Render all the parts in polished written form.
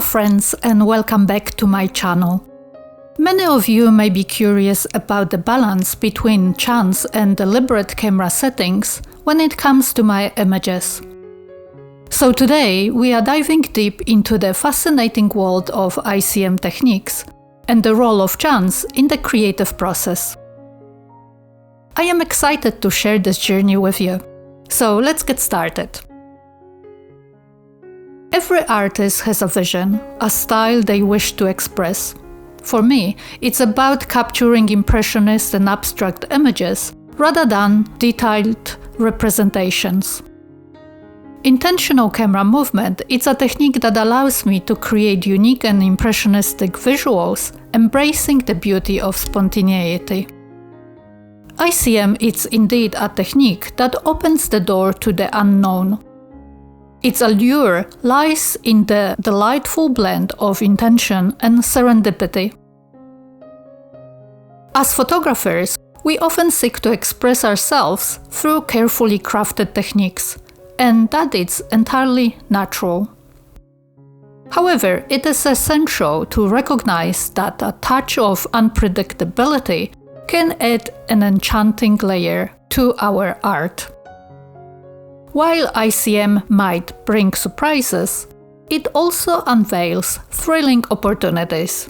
friends, and welcome back to my channel. Many of you may be curious about the balance between chance and deliberate camera settings when it comes to my images. So today we are diving deep into the fascinating world of ICM techniques and the role of chance in the creative process. I am excited to share this journey with you. So let's get started. Every artist has a vision, a style they wish to express. For me, it's about capturing impressionist and abstract images rather than detailed representations. Intentional camera movement is a technique that allows me to create unique and impressionistic visuals, embracing the beauty of spontaneity. ICM is indeed a technique that opens the door to the unknown. Its allure lies in the delightful blend of intention and serendipity. As photographers, we often seek to express ourselves through carefully crafted techniques, and that is entirely natural. However, it is essential to recognize that a touch of unpredictability can add an enchanting layer to our art. While ICM might bring surprises, it also unveils thrilling opportunities.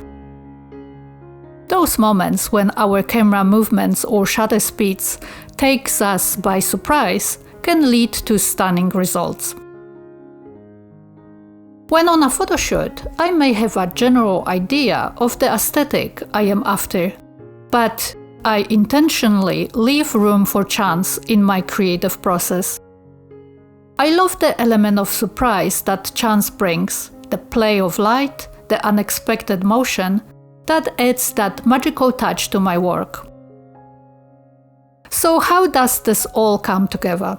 Those moments when our camera movements or shutter speeds takes us by surprise can lead to stunning results. When on a photo shoot, I may have a general idea of the aesthetic I am after, but I intentionally leave room for chance in my creative process. I love the element of surprise that chance brings, the play of light, the unexpected motion, that adds that magical touch to my work. So how does this all come together?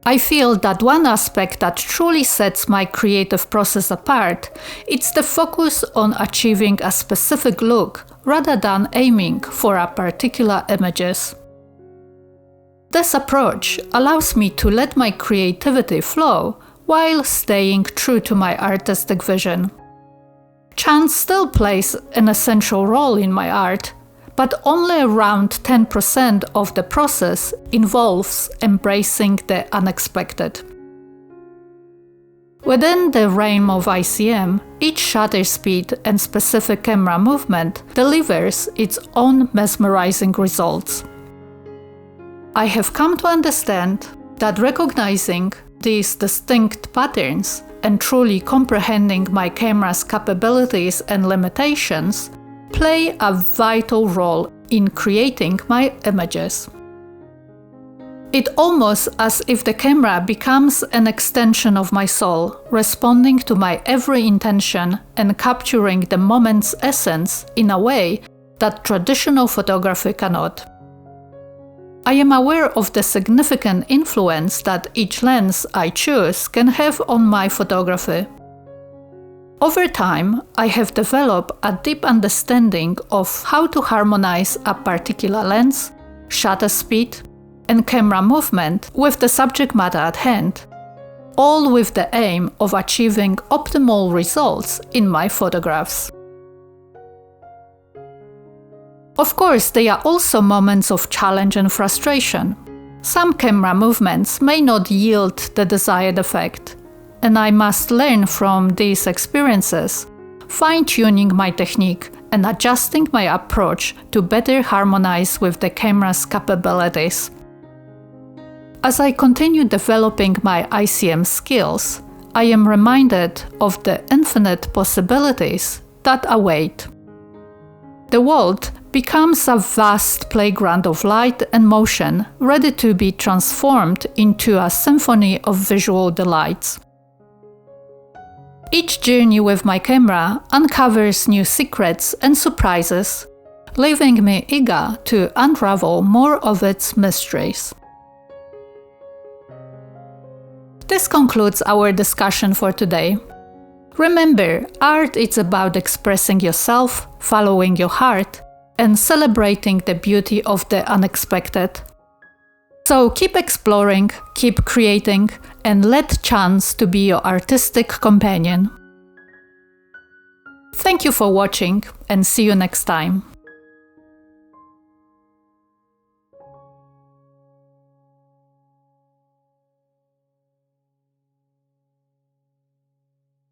I feel that one aspect that truly sets my creative process apart is the focus on achieving a specific look rather than aiming for a particular images. This approach allows me to let my creativity flow while staying true to my artistic vision. Chance still plays an essential role in my art, but only around 10% of the process involves embracing the unexpected. Within the realm of ICM, each shutter speed and specific camera movement delivers its own mesmerizing results. I have come to understand that recognizing these distinct patterns and truly comprehending my camera's capabilities and limitations play a vital role in creating my images. It's almost as if the camera becomes an extension of my soul, responding to my every intention and capturing the moment's essence in a way that traditional photography cannot. I am aware of the significant influence that each lens I choose can have on my photography. Over time, I have developed a deep understanding of how to harmonize a particular lens, shutter speed, and camera movement with the subject matter at hand, all with the aim of achieving optimal results in my photographs. Of course, there are also moments of challenge and frustration. Some camera movements may not yield the desired effect, and I must learn from these experiences, fine-tuning my technique and adjusting my approach to better harmonize with the camera's capabilities. As I continue developing my ICM skills, I am reminded of the infinite possibilities that await. The world becomes a vast playground of light and motion, ready to be transformed into a symphony of visual delights. Each journey with my camera uncovers new secrets and surprises, leaving me eager to unravel more of its mysteries. This concludes our discussion for today. Remember, art is about expressing yourself, following your heart, and celebrating the beauty of the unexpected. So keep exploring, keep creating, and let chance to be your artistic companion. Thank you for watching and see you next time.